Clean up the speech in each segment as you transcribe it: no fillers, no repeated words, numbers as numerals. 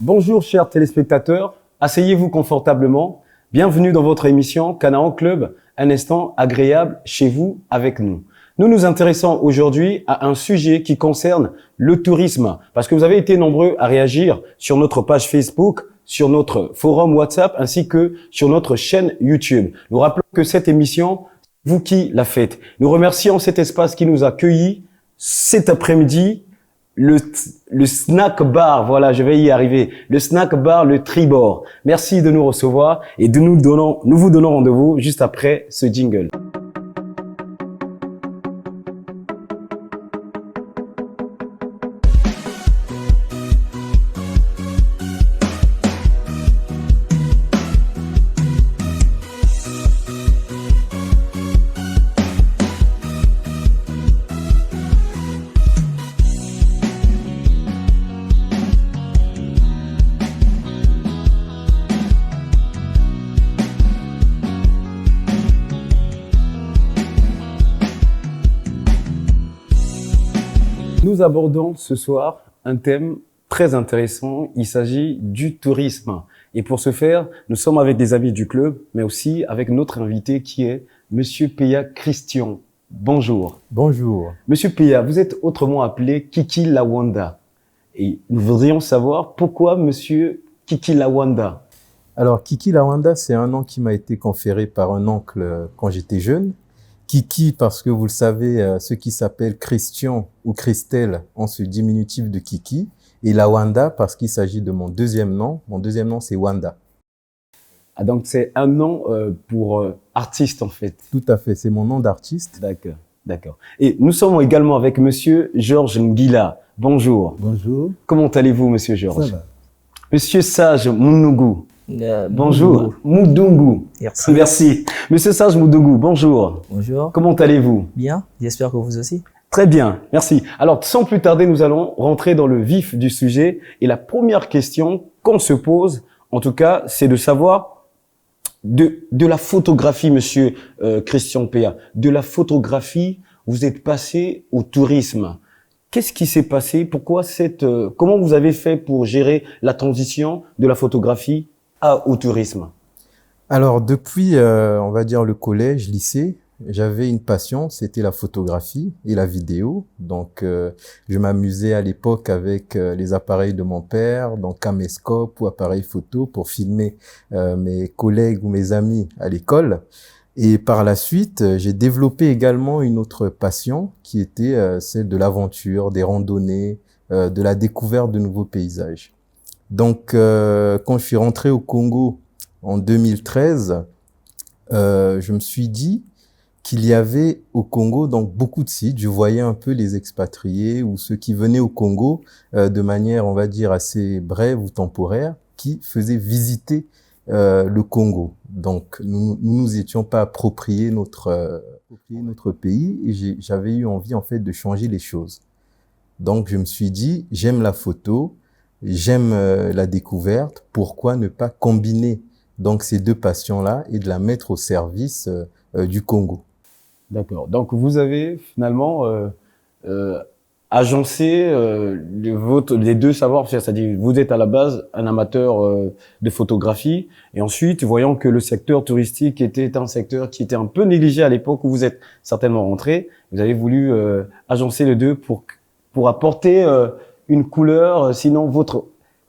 Bonjour chers téléspectateurs, asseyez-vous confortablement. Bienvenue dans votre émission Canaan Club, un instant agréable chez vous avec nous. Nous nous intéressons aujourd'hui à un sujet qui concerne le tourisme parce que vous avez été nombreux à réagir sur notre page Facebook, sur notre forum WhatsApp ainsi que sur notre chaîne YouTube. Nous rappelons que cette émission, vous qui la faites. Nous remercions cet espace qui nous a accueillis cet après-midi. Le snack bar, voilà, je vais y arriver. Le snack bar, le Tribord. Merci de nous recevoir et nous vous donnons rendez-vous juste après ce jingle. Nous abordons ce soir un thème très intéressant. Il s'agit du tourisme. Et pour ce faire, nous sommes avec des amis du club, mais aussi avec notre invité qui est Monsieur Peya Christian. Bonjour. Bonjour. Monsieur Peya, vous êtes autrement appelé Kiki Lawanda. Et nous voudrions savoir pourquoi Monsieur Kiki Lawanda. Alors, Kiki Lawanda, c'est un nom qui m'a été conféré par un oncle quand j'étais jeune. Kiki, parce que vous le savez, ce qui s'appelle Christian ou Christelle ont ce diminutif de Kiki. Et Lawanda, parce qu'il s'agit de mon deuxième nom. Mon deuxième nom, c'est Wanda. Ah, donc c'est un nom pour artiste, en fait. Tout à fait, c'est mon nom d'artiste. D'accord, d'accord. Et nous sommes également avec Monsieur Georges Ngila. Bonjour. Bonjour. Comment allez-vous, Monsieur Georges? Ça va. Monsieur Sage Mounougu. Bonjour. Moudungu. Merci. Merci. Monsieur Sage Moudungu, bonjour. Bonjour. Comment allez-vous? Bien. J'espère que vous aussi. Très bien, merci. Alors, sans plus tarder, nous allons rentrer dans le vif du sujet. Et la première question qu'on se pose, en tout cas, c'est de savoir de la photographie, Monsieur Christian Peya. De la photographie, vous êtes passé au tourisme. Qu'est-ce qui s'est passé? Pourquoi comment vous avez fait pour gérer la transition de la photographie au tourisme? Alors, depuis, on va dire, le collège, lycée, j'avais une passion, c'était la photographie et la vidéo. Donc, je m'amusais à l'époque avec les appareils de mon père, donc caméscope ou appareil photo pour filmer mes collègues ou mes amis à l'école. Et par la suite, j'ai développé également une autre passion qui était celle de l'aventure, des randonnées, de la découverte de nouveaux paysages. Donc, quand je suis rentré au Congo en 2013, je me suis dit qu'il y avait au Congo donc beaucoup de sites. Je voyais un peu les expatriés ou ceux qui venaient au Congo de manière, on va dire, assez brève ou temporaire, qui faisaient visiter le Congo. Donc, nous étions pas appropriés notre pays et j'avais eu envie, en fait, de changer les choses. Donc, je me suis dit, j'aime la photo, j'aime la découverte, pourquoi ne pas combiner donc ces deux passions-là et de la mettre au service du Congo. D'accord. Donc, vous avez finalement agencé les deux savoir-faire, c'est-à-dire vous êtes à la base un amateur de photographie et ensuite, voyant que le secteur touristique était un secteur qui était un peu négligé à l'époque où vous êtes certainement rentré, vous avez voulu agencer les deux pour apporter une couleur, sinon votre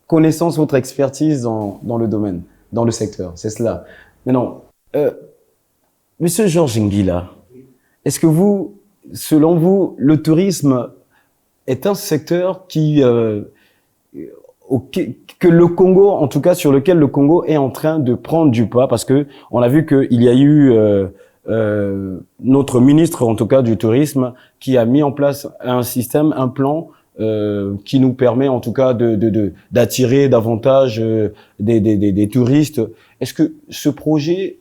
connaissance, votre expertise dans le domaine, dans le secteur. C'est cela. Maintenant, Monsieur Georges Ngila, est-ce que selon vous, le tourisme est un secteur que le Congo, en tout cas sur lequel le Congo est en train de prendre du pas, parce que on a vu qu'il y a eu notre ministre, en tout cas du tourisme, qui a mis en place un système, un plan qui nous permet en tout cas d'attirer davantage des touristes. Est-ce que ce projet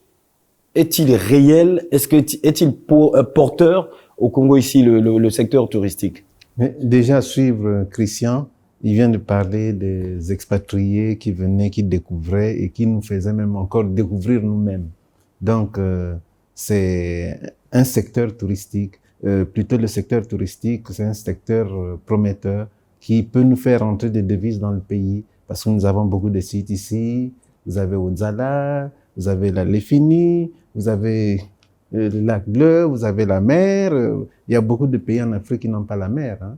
est-il réel? Est-il porteur au Congo ici, le secteur touristique? Mais déjà, suivre Christian, il vient de parler des expatriés qui venaient, qui découvraient et qui nous faisaient même encore découvrir nous-mêmes. Donc, c'est un secteur touristique. Plutôt le secteur touristique, c'est un secteur prometteur qui peut nous faire rentrer des devises dans le pays parce que nous avons beaucoup de sites ici. Vous avez Odzala, vous avez la Léfini, vous avez le lac Bleu, vous avez la mer. Il y a beaucoup de pays en Afrique qui n'ont pas la mer, hein.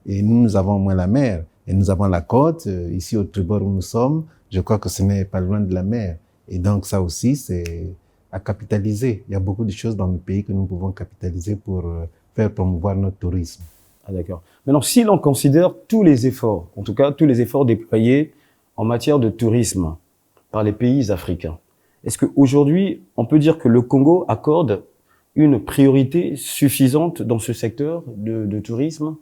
Et nous avons au moins la mer. Et nous avons la côte, ici au tribord où nous sommes. Je crois que ce n'est pas loin de la mer. Et donc ça aussi, c'est à capitaliser. Il y a beaucoup de choses dans le pays que nous pouvons capitaliser pour faire promouvoir notre tourisme. Ah, d'accord. Maintenant, si l'on considère tous les efforts, en tout cas tous les efforts déployés en matière de tourisme par les pays africains, est-ce qu'aujourd'hui, on peut dire que le Congo accorde une priorité suffisante dans ce secteur de tourisme?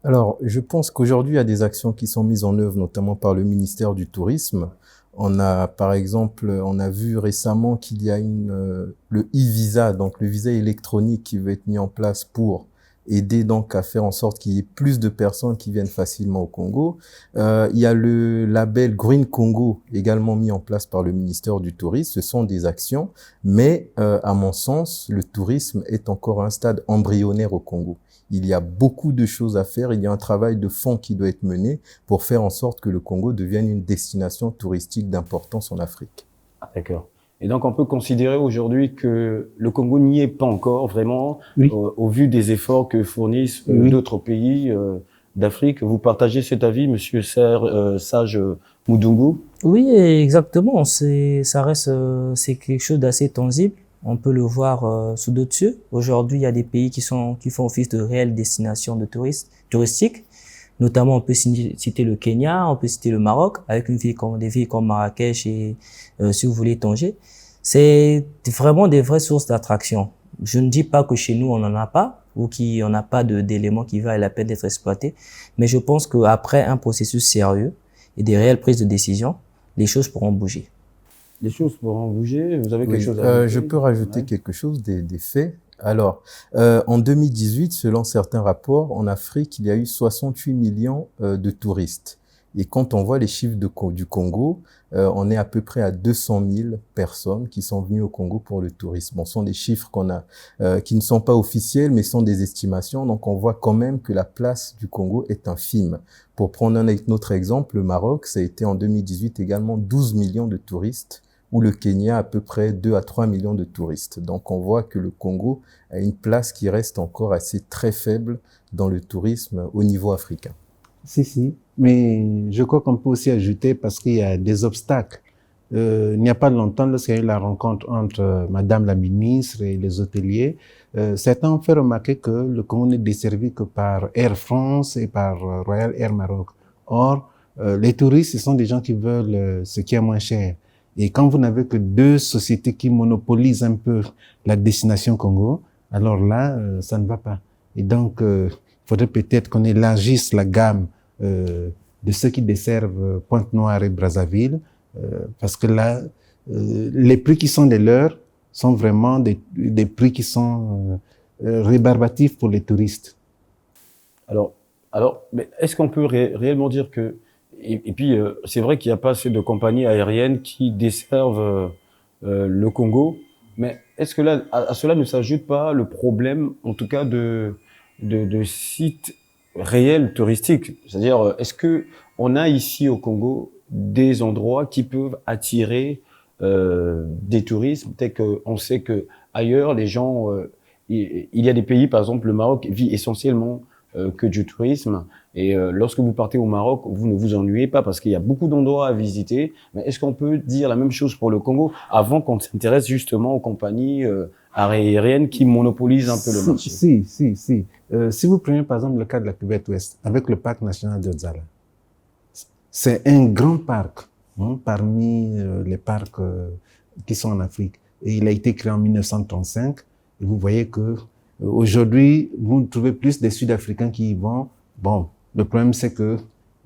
Alors, je pense qu'aujourd'hui, il y a des actions qui sont mises en œuvre, notamment par le ministère du Tourisme. On a, par exemple, on a vu récemment qu'il y a le e-visa, donc le visa électronique qui veut être mis en place pour aider donc à faire en sorte qu'il y ait plus de personnes qui viennent facilement au Congo. Il y a le label Green Congo également mis en place par le ministère du Tourisme. Ce sont des actions, mais à mon sens, le tourisme est encore à un stade embryonnaire au Congo. Il y a beaucoup de choses à faire. Il y a un travail de fond qui doit être mené pour faire en sorte que le Congo devienne une destination touristique d'importance en Afrique. Ah, d'accord. Et donc, on peut considérer aujourd'hui que le Congo n'y est pas encore vraiment, Oui. Au vu des efforts que fournissent Oui. d'autres pays d'Afrique. Vous partagez cet avis, Monsieur Sage Moudungu? Oui, exactement. Ça reste, c'est quelque chose d'assez tangible. On peut le voir sous d'autres cieux. Aujourd'hui, il y a des pays qui font office de réelles destinations de touristiques. Notamment, on peut citer le Kenya, on peut citer le Maroc, avec des villes comme Marrakech et, si vous voulez, Tanger. C'est vraiment des vraies sources d'attraction. Je ne dis pas que chez nous, on n'en a pas, ou qu'on n'a pas d'éléments qui valent la peine d'être exploités. Mais je pense qu'après un processus sérieux et des réelles prises de décision, les choses pourront bouger. Les choses pourront bouger. Vous avez quelque chose à ajouter? Je peux rajouter quelque chose, des faits. Alors, en 2018, selon certains rapports, en Afrique, il y a eu 68 millions de touristes. Et quand on voit les chiffres du Congo, on est à peu près à 200 000 personnes qui sont venues au Congo pour le tourisme. Bon, ce sont des chiffres qui ne sont pas officiels, mais sont des estimations. Donc, on voit quand même que la place du Congo est infime. Pour prendre un autre exemple, le Maroc, ça a été en 2018 également 12 millions de touristes, ou le Kenya à peu près 2 à 3 millions de touristes. Donc on voit que le Congo a une place qui reste encore assez très faible dans le tourisme au niveau africain. Si, mais je crois qu'on peut aussi ajouter parce qu'il y a des obstacles. Il n'y a pas longtemps, lorsqu'il y a eu la rencontre entre Madame la ministre et les hôteliers, certains ont fait remarquer que le Congo n'est desservi que par Air France et par Royal Air Maroc. Or, les touristes, ce sont des gens qui veulent ce qui est moins cher. Et quand vous n'avez que deux sociétés qui monopolisent un peu la destination Congo, alors là, ça ne va pas. Et donc, il faudrait peut-être qu'on élargisse la gamme de ceux qui desservent Pointe-Noire et Brazzaville, parce que là, les prix qui sont les leurs sont vraiment des prix qui sont rébarbatifs pour les touristes. Alors, mais est-ce qu'on peut réellement dire que et puis, c'est vrai qu'il n'y a pas assez de compagnies aériennes qui desservent le Congo, mais est-ce que là, à cela ne s'ajoute pas le problème, en tout cas, de sites réels touristiques? C'est-à-dire, est-ce que on a ici au Congo des endroits qui peuvent attirer des touristes? Peut-être qu'on sait que ailleurs, les gens, il y a des pays, par exemple, le Maroc vit essentiellement que du tourisme. Et lorsque vous partez au Maroc, vous ne vous ennuyez pas parce qu'il y a beaucoup d'endroits à visiter. Mais est-ce qu'on peut dire la même chose pour le Congo avant qu'on s'intéresse justement aux compagnies aériennes qui monopolisent un peu le marché? Si. Si vous prenez par exemple le cas de la cuvette ouest avec le parc national de Odzala, c'est un grand parc parmi les parcs qui sont en Afrique. Et il a été créé en 1935. Et vous voyez que aujourd'hui, vous trouvez plus des Sud-Africains qui y vont. Bon, le problème, c'est que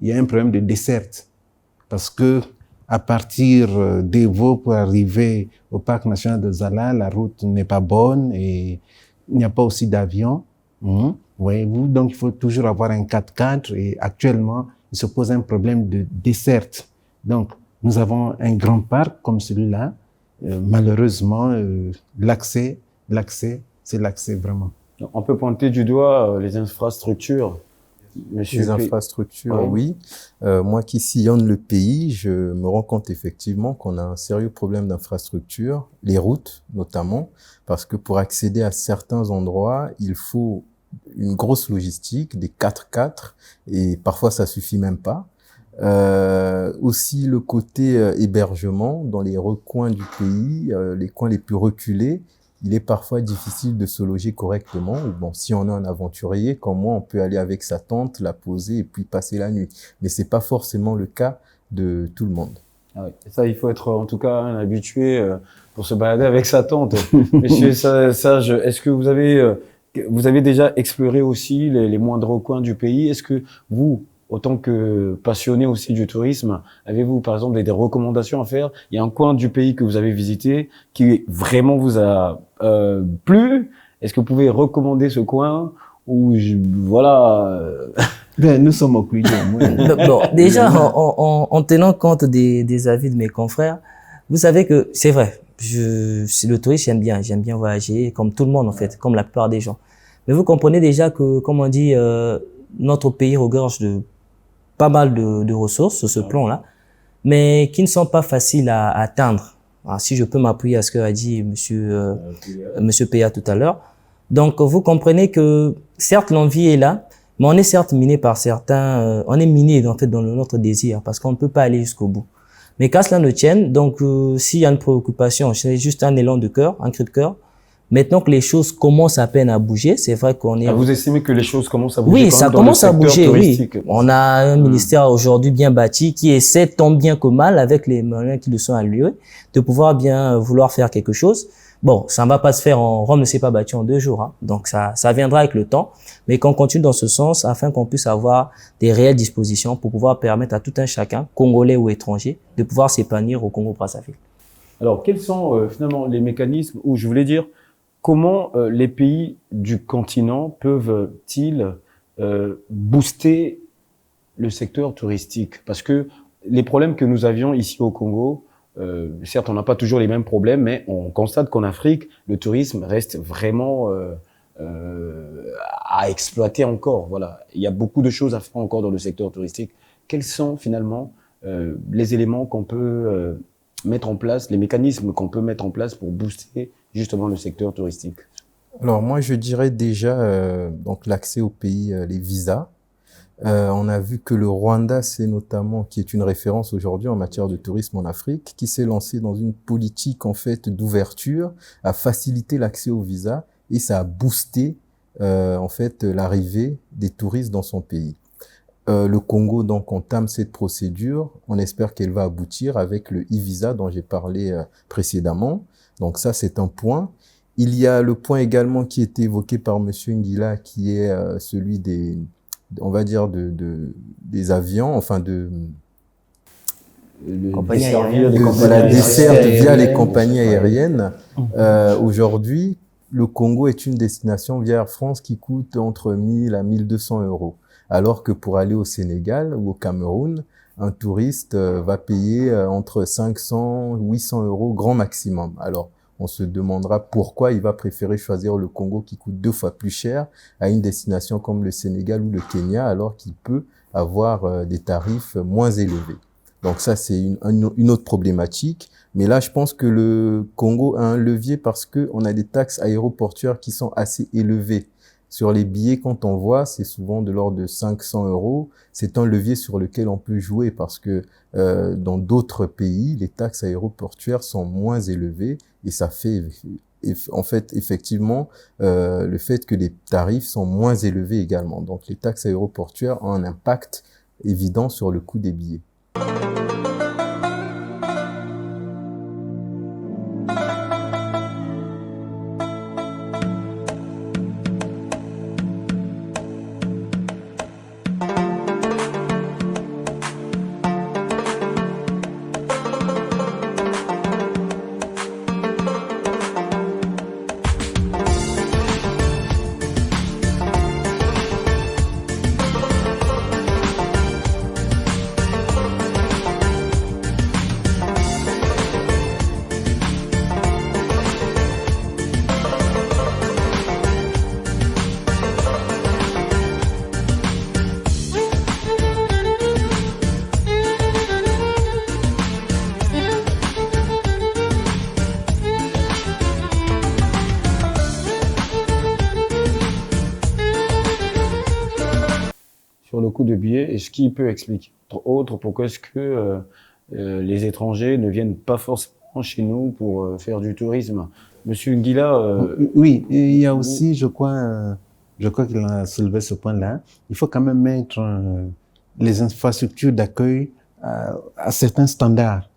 il y a un problème de desserte. Parce que, à partir d'Evo pour arriver au parc national de Zala, la route n'est pas bonne et il n'y a pas aussi d'avion. Voyez-vous, donc il faut toujours avoir un 4x4 et actuellement, il se pose un problème de desserte. Donc, nous avons un grand parc comme celui-là. Malheureusement, l'accès, c'est l'accès vraiment. On peut pointer du doigt les infrastructures Monsieur Les P. infrastructures, Ouais. oui. Moi qui sillonne le pays, je me rends compte effectivement qu'on a un sérieux problème d'infrastructure, les routes notamment, parce que pour accéder à certains endroits, il faut une grosse logistique, des 4x4, et parfois ça suffit même pas. Aussi le côté hébergement dans les recoins du pays, les coins les plus reculés, il est parfois difficile de se loger correctement. Bon, si on est un aventurier, comme moi, on peut aller avec sa tente, la poser et puis passer la nuit. Mais c'est pas forcément le cas de tout le monde. Ah oui. Et ça, il faut être en tout cas un habitué pour se balader avec sa tente. Monsieur Sage, est-ce que vous avez déjà exploré aussi les moindres coins du pays? Est-ce que vous, autant que passionné aussi du tourisme, avez-vous par exemple des recommandations à faire? Il y a un coin du pays que vous avez visité qui vraiment vous a plu. Est-ce que vous pouvez recommander ce coin ou voilà Ben, nous sommes au Cuyo. Bon, déjà, en tenant compte des avis de mes confrères, vous savez que c'est vrai, le tourisme, j'aime bien voyager, comme tout le monde en fait, comme la plupart des gens. Mais vous comprenez déjà que, comme on dit, notre pays regorge de pas mal de ressources sur ce plan-là, mais qui ne sont pas faciles à atteindre. Alors, si je peux m'appuyer à ce qu'a dit monsieur Péa tout à l'heure. Donc, vous comprenez que, certes, l'envie est là, mais on est certes miné par certains, on est miné en fait dans notre désir, parce qu'on ne peut pas aller jusqu'au bout. Mais qu'à cela ne tienne, donc, s'il y a une préoccupation, c'est juste un élan de cœur, un cri de cœur. Maintenant que les choses commencent à peine à bouger, c'est vrai qu'on est... Ah, vous estimez que les choses commencent à bouger? Oui, ça commence à bouger, oui. Oui. On a un ministère aujourd'hui bien bâti qui essaie tant bien que mal, avec les moyens qui le sont alloués, de pouvoir bien vouloir faire quelque chose. Bon, ça ne va pas se faire Rome ne s'est pas bâti en 2 jours, hein. Donc ça viendra avec le temps, mais qu'on continue dans ce sens afin qu'on puisse avoir des réelles dispositions pour pouvoir permettre à tout un chacun, congolais ou étranger, de pouvoir s'épanouir au Congo-Brazzaville. Alors, quels sont finalement les mécanismes, ou je voulais dire, comment les pays du continent peuvent-ils booster le secteur touristique? Parce que les problèmes que nous avions ici au Congo, certes, on n'a pas toujours les mêmes problèmes, mais on constate qu'en Afrique, le tourisme reste vraiment à exploiter encore. Voilà, il y a beaucoup de choses à faire encore dans le secteur touristique. Quels sont finalement les éléments qu'on peut mettre en place, les mécanismes qu'on peut mettre en place pour booster justement le secteur touristique? Alors moi, je dirais déjà donc l'accès au pays, les visas. On a vu que le Rwanda, c'est notamment, qui est une référence aujourd'hui en matière de tourisme en Afrique, qui s'est lancé dans une politique en fait d'ouverture, à faciliter l'accès aux visas et ça a boosté en fait l'arrivée des touristes dans son pays. Le Congo donc entame cette procédure. On espère qu'elle va aboutir avec le e-visa dont j'ai parlé précédemment. Donc ça, c'est un point. Il y a le point également qui était évoqué par Monsieur Ngila, qui est celui on va dire des avions, enfin la desserte via les compagnies aériennes. Aujourd'hui, le Congo est une destination via Air France qui coûte entre 1000 à 1200 euros. Alors que pour aller au Sénégal ou au Cameroun, un touriste va payer entre 500 et 800 euros grand maximum. Alors, on se demandera pourquoi il va préférer choisir le Congo qui coûte 2 fois plus cher à une destination comme le Sénégal ou le Kenya, alors qu'il peut avoir des tarifs moins élevés. Donc ça, c'est une autre problématique. Mais là, je pense que le Congo a un levier parce que on a des taxes aéroportuaires qui sont assez élevées. Sur les billets, quand on voit, c'est souvent de l'ordre de 500 euros. C'est un levier sur lequel on peut jouer parce que dans d'autres pays, les taxes aéroportuaires sont moins élevées et ça fait en fait effectivement le fait que les tarifs sont moins élevés également. Donc les taxes aéroportuaires ont un impact évident sur le coût des billets. le coût de billets. Et ce qui peut expliquer, entre autres, pourquoi est-ce que les étrangers ne viennent pas forcément chez nous pour faire du tourisme. Monsieur Nguila, oui, et il y a aussi, je crois qu'il a soulevé ce point-là. Il faut quand même mettre les infrastructures d'accueil à certains standards.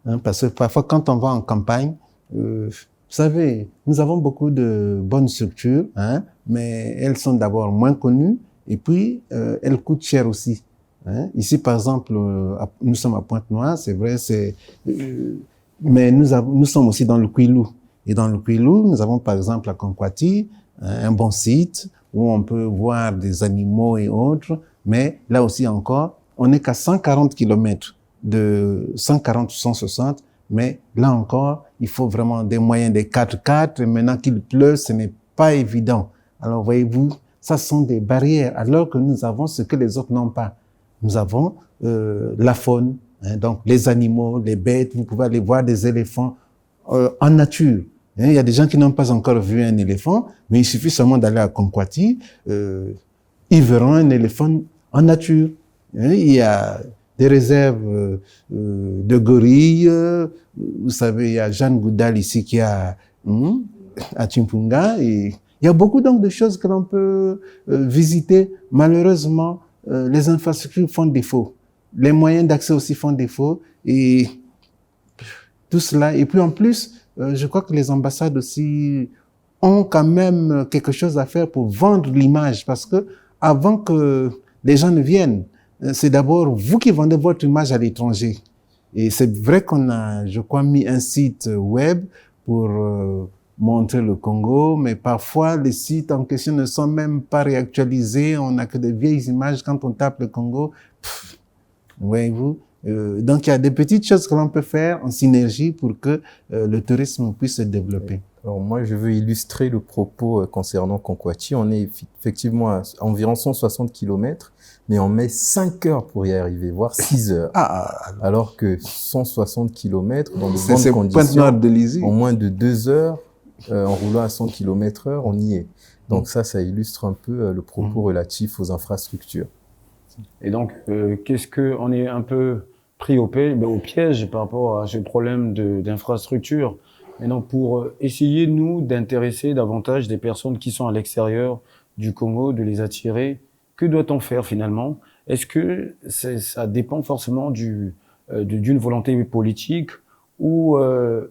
Hein, parce que parfois, quand on va en campagne, vous savez, nous avons beaucoup de bonnes structures, hein, mais elles sont d'abord moins connues et puis elles coûtent cher aussi. Hein. Ici, par exemple, nous sommes à Pointe-Noire, c'est vrai, mais nous sommes aussi dans le Kouilou. Et dans le Kouilou, nous avons par exemple à Konkwati, un bon site où on peut voir des animaux et autres, mais là aussi encore, on n'est qu'à 140 km de 140 ou 160, mais là encore, il faut vraiment des moyens des 4x4, et maintenant qu'il pleut, ce n'est pas évident. Alors voyez-vous, ça sont des barrières, alors que nous avons ce que les autres n'ont pas. Nous avons la faune, hein, donc les animaux, les bêtes, vous pouvez aller voir des éléphants en nature. Il y a des gens qui n'ont pas encore vu un éléphant, mais il suffit seulement d'aller à Konkwati, ils verront un éléphant en nature. Il y a des réserves de gorilles. Vous savez, il y a Jeanne Goudal ici qui a à Chimpunga. Et il y a beaucoup donc de choses que l'on peut visiter. Malheureusement, les infrastructures font défaut. Les moyens d'accès aussi font défaut. Et tout cela. Et puis en plus, je crois que les ambassades aussi ont quand même quelque chose à faire pour vendre l'image. Parce que avant que les gens ne viennent, c'est d'abord vous qui vendez votre image à l'étranger. Et c'est vrai qu'on a, je crois, mis un site web pour montrer le Congo, mais parfois les sites en question ne sont même pas réactualisés. On n'a que de vieilles images quand on tape le Congo. Voyez-vous. Donc il y a des petites choses que l'on peut faire en synergie pour que le tourisme puisse se développer. Alors moi, je veux illustrer le propos concernant Konkwati. On est effectivement à environ 160 km, mais on met 5 heures pour y arriver, voire 6 heures. Alors que 160 km dans de bonnes conditions, en moins de 2 heures, en roulant à 100 km/h, on y est. Donc ça illustre un peu le propos relatif aux infrastructures. Et donc, qu'est-ce que on est un peu pris au piège par rapport à ce problème d'infrastructure. Maintenant, pour essayer, nous, d'intéresser davantage des personnes qui sont à l'extérieur du Congo, de les attirer, que doit-on faire finalement? Est-ce que ça dépend forcément d'une volonté politique ou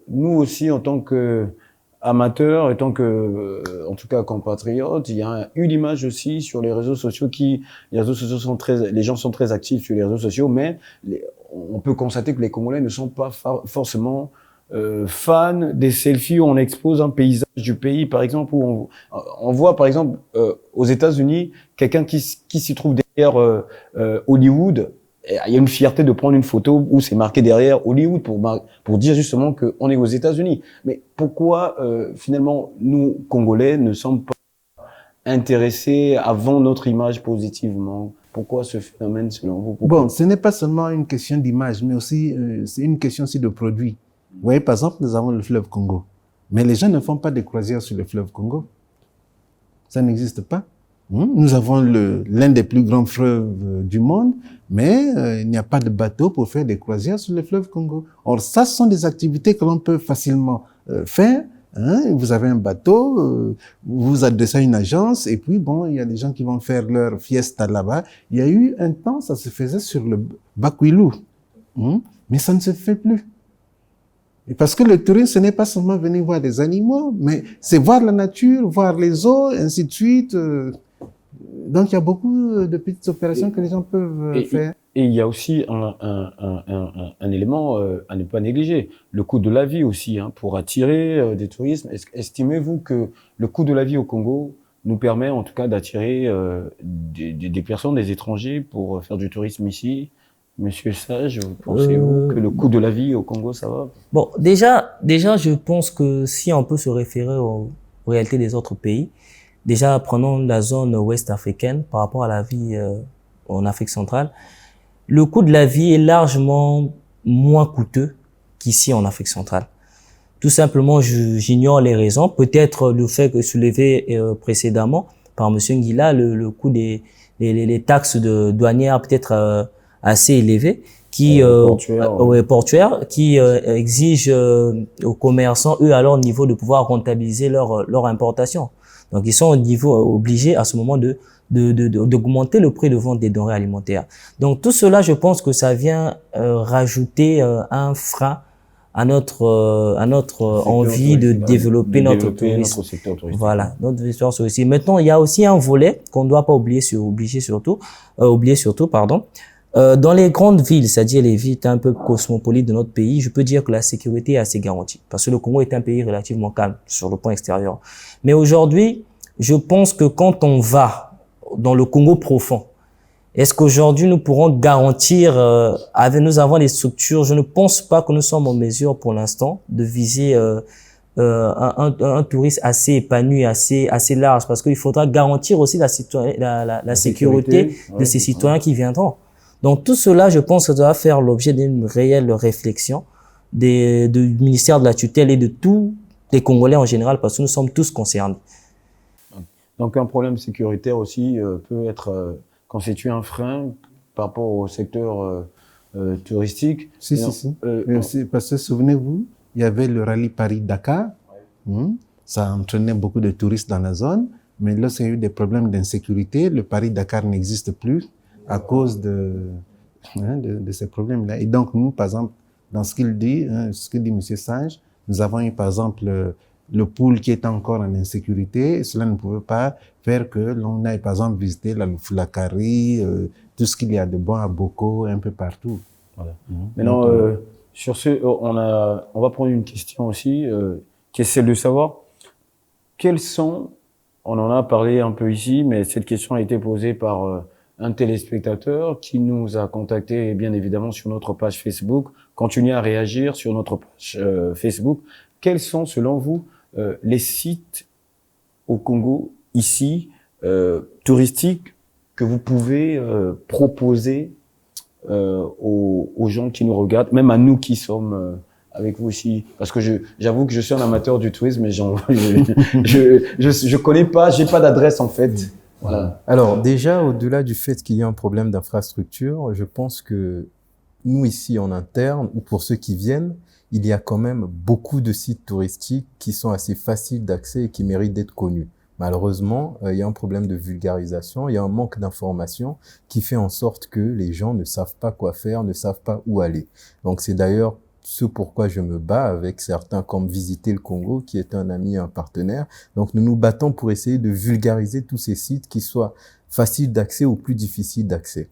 nous aussi, en tant qu'amateurs, en tant que, en tout cas, compatriotes, il y a une image aussi sur les réseaux sociaux les réseaux sociaux sont les gens sont très actifs sur les réseaux sociaux, mais on peut constater que les Congolais ne sont pas forcément fan des selfies où on expose un paysage du pays, par exemple, où on voit, par exemple, aux États-Unis, quelqu'un qui s'y trouve derrière Hollywood. Il y a une fierté de prendre une photo où c'est marqué derrière Hollywood pour dire justement qu'on est aux États-Unis. Mais pourquoi finalement nous Congolais ne sommes pas intéressés à vendre notre image positivement? Pourquoi ce phénomène selon vous? Bon, ce n'est pas seulement une question d'image, mais aussi c'est une question aussi de produit. Vous voyez, par exemple, nous avons le fleuve Congo. Mais les gens ne font pas des croisières sur le fleuve Congo. Ça n'existe pas. Nous avons l'un des plus grands fleuves du monde, mais il n'y a pas de bateau pour faire des croisières sur le fleuve Congo. Or, ça, ce sont des activités que l'on peut facilement faire. Vous avez un bateau, vous vous adressez à une agence, et puis bon, il y a des gens qui vont faire leur fiesta là-bas. Il y a eu un temps, ça se faisait sur le Bakwilou, mais ça ne se fait plus. Et parce que le tourisme, ce n'est pas seulement venir voir des animaux, mais c'est voir la nature, voir les eaux, ainsi de suite. Donc, il y a beaucoup de petites opérations que les gens peuvent faire. Et il y a aussi un élément à ne pas négliger, le coût de la vie aussi, pour attirer des touristes. Estimez-vous que le coût de la vie au Congo nous permet en tout cas d'attirer des personnes, des étrangers pour faire du tourisme ici? Monsieur Sage, pensez-vous que le coût de la vie au Congo, ça va? Bon, déjà, je pense que si on peut se référer aux réalités des autres pays, déjà, prenons la zone ouest africaine par rapport à la vie en Afrique centrale. Le coût de la vie est largement moins coûteux qu'ici en Afrique centrale. Tout simplement, j'ignore les raisons. Peut-être le fait que soulevé précédemment par Monsieur Nguila, le coût des les taxes de douanières peut-être assez élevées, qui portuaires, qui exigent aux commerçants, eux, à leur niveau, de pouvoir rentabiliser leur importation. Donc, ils sont au niveau obligés à ce moment d'augmenter le prix de vente des denrées alimentaires. Donc, tout cela, je pense que ça vient rajouter un frein à notre envie de développer notre tourisme. Notre secteur touristique. Voilà, notre secteur touristique. Maintenant, il y a aussi un volet qu'on ne doit pas oublier surtout. Dans les grandes villes, c'est-à-dire les villes un peu cosmopolites de notre pays, je peux dire que la sécurité est assez garantie. Parce que le Congo est un pays relativement calme sur le plan extérieur. Mais aujourd'hui, je pense que quand on va dans le Congo profond, est-ce qu'aujourd'hui nous pourrons garantir, nous avons des structures, je ne pense pas que nous sommes en mesure pour l'instant de viser un tourisme assez épanoui, assez large, parce qu'il faudra garantir aussi la sécurité de ces citoyens qui viendront. Donc tout cela, je pense que ça doit faire l'objet d'une réelle réflexion du ministère de la tutelle et de tous les Congolais en général, parce que nous sommes tous concernés. Donc un problème sécuritaire aussi peut être constituer un frein par rapport au secteur touristique. Si. Mais aussi, parce que souvenez-vous, il y avait le rallye Paris-Dakar. Ça entraînait beaucoup de touristes dans la zone. Mais lorsqu'il y a eu des problèmes d'insécurité, le Paris-Dakar n'existe plus à cause de ces problèmes-là. Et donc, nous, par exemple, dans ce qu'il dit M. Sage, nous avons eu, par exemple, le pool qui est encore en insécurité. Cela ne pouvait pas faire que l'on aille, par exemple, visiter la Lufulakari, tout ce qu'il y a de bon à Boko, un peu partout. Voilà. Maintenant, sur ce, on va prendre une question aussi, qui est celle de savoir quels sont, on en a parlé un peu ici, mais cette question a été posée par un téléspectateur qui nous a contacté, bien évidemment, sur notre page Facebook. Continuez à réagir sur notre page Facebook. Quels sont, selon vous, les sites au Congo, ici, touristiques, que vous pouvez proposer aux gens qui nous regardent, même à nous qui sommes avec vous aussi, parce que j'avoue que je suis un amateur du tourisme, mais je connais pas, j'ai pas d'adresse en fait. Voilà. Alors déjà, au-delà du fait qu'il y ait un problème d'infrastructure, je pense que nous ici en interne, ou pour ceux qui viennent, il y a quand même beaucoup de sites touristiques qui sont assez faciles d'accès et qui méritent d'être connus. Malheureusement, il y a un problème de vulgarisation, il y a un manque d'information qui fait en sorte que les gens ne savent pas quoi faire, ne savent pas où aller. Donc c'est d'ailleurs ce pourquoi je me bats avec certains comme Visiter le Congo, qui est un ami, un partenaire. Donc nous nous battons pour essayer de vulgariser tous ces sites qui soient faciles d'accès ou plus difficiles d'accès.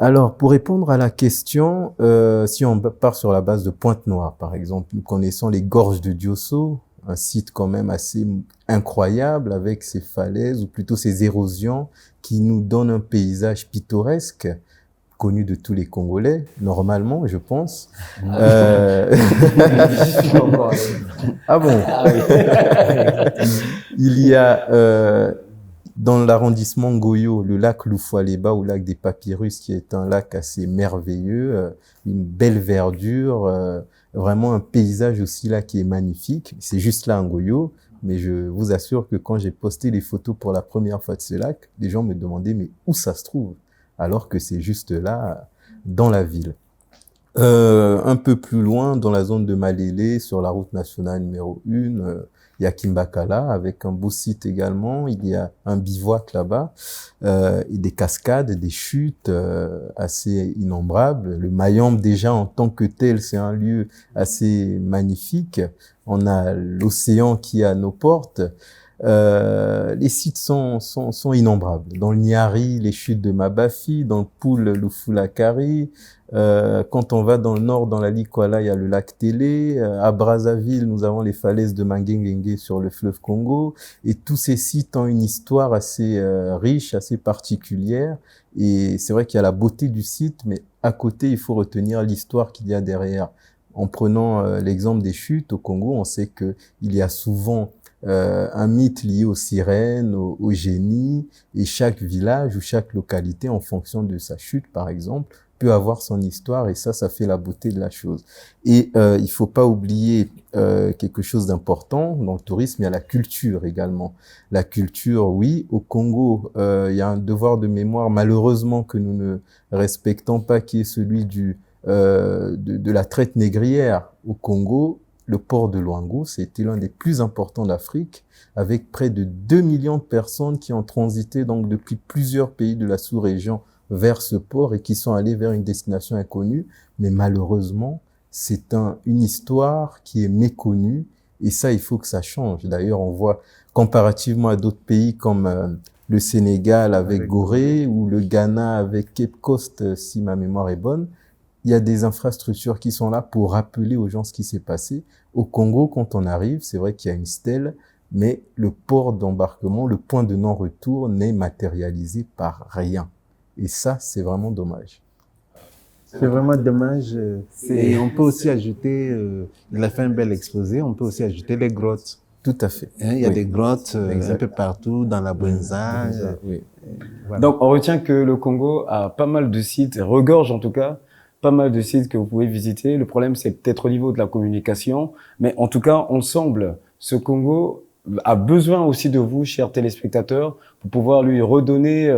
Alors, pour répondre à la question, si on part sur la base de Pointe-Noire, par exemple, nous connaissons les gorges de Diosso, un site quand même assez incroyable avec ses falaises, ou plutôt ses érosions, qui nous donnent un paysage pittoresque, connu de tous les Congolais, normalement, je pense. Ah bon? Il y a dans l'arrondissement Ngoyo, le lac Loufoaleba ou lac des Papyrus, qui est un lac assez merveilleux, une belle verdure, vraiment un paysage aussi là qui est magnifique. C'est juste là en Ngoyo, mais je vous assure que quand j'ai posté les photos pour la première fois de ce lac, les gens me demandaient mais où ça se trouve? Alors que c'est juste là, dans la ville. Un peu plus loin, dans la zone de Malélé, sur la route nationale numéro 1, il y a Kimbakala, avec un beau site également. Il y a un bivouac là-bas, et des cascades, des chutes assez innombrables. Le Mayombe, déjà, en tant que tel, c'est un lieu assez magnifique. On a l'océan qui est à nos portes. Les sites sont innombrables. Dans le Niari, les chutes de Mabafi, dans le Poul, le Foulakari. Quand on va dans le nord, dans la Likwala, il y a le lac Télé. À Brazzaville, nous avons les falaises de Manguengue sur le fleuve Congo. Et tous ces sites ont une histoire assez riche, assez particulière. Et c'est vrai qu'il y a la beauté du site, mais à côté, il faut retenir l'histoire qu'il y a derrière. En prenant l'exemple des chutes au Congo, on sait que il y a souvent un mythe lié aux sirènes, aux génies, et chaque village ou chaque localité, en fonction de sa chute, par exemple, peut avoir son histoire, et ça fait la beauté de la chose. Et il faut pas oublier quelque chose d'important dans le tourisme, il y a la culture également. La culture, oui, au Congo, il y a un devoir de mémoire, malheureusement, que nous ne respectons pas, qui est celui de la traite négrière. Au Congo, le port de Luango, c'était l'un des plus importants d'Afrique, avec près de 2 millions de personnes qui ont transité donc depuis plusieurs pays de la sous-région vers ce port et qui sont allés vers une destination inconnue. Mais malheureusement, c'est une histoire qui est méconnue, et ça, il faut que ça change. D'ailleurs, on voit comparativement à d'autres pays comme le Sénégal avec Gorée, ou le Ghana avec Cape Coast, si ma mémoire est bonne, il y a des infrastructures qui sont là pour rappeler aux gens ce qui s'est passé. Au Congo, quand on arrive, c'est vrai qu'il y a une stèle, mais le port d'embarquement, le point de non-retour n'est matérialisé par rien. Et ça, c'est vraiment dommage. C'est vraiment dommage. Et on peut aussi ajouter, il a fait un bel exposé, on peut aussi ajouter les grottes. Tout à fait. Il y a des grottes un peu partout, dans la Bwenza. Oui. Voilà. Donc, on retient que le Congo a pas mal de sites, regorge en tout cas, pas mal de sites que vous pouvez visiter. Le problème, c'est peut-être au niveau de la communication. Mais en tout cas, ensemble, ce Congo a besoin aussi de vous, chers téléspectateurs, pour pouvoir lui redonner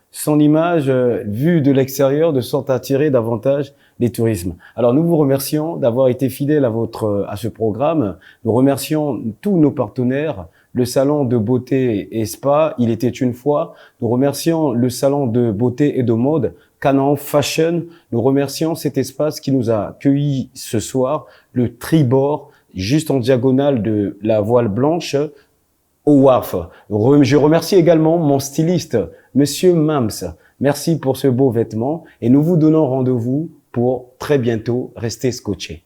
son image vue de l'extérieur, de sorte à attirer davantage les tourismes. Alors, nous vous remercions d'avoir été fidèles à ce programme. Nous remercions tous nos partenaires, le salon de beauté et spa, il était une fois. Nous remercions le salon de beauté et de mode, Canaan Fashion. Nous remercions cet espace qui nous a accueillis ce soir, le Tribord, juste en diagonale de la Voile Blanche, au WAF. Je remercie également mon styliste, Monsieur Mams. Merci pour ce beau vêtement et nous vous donnons rendez-vous pour très bientôt. Restez scotchés.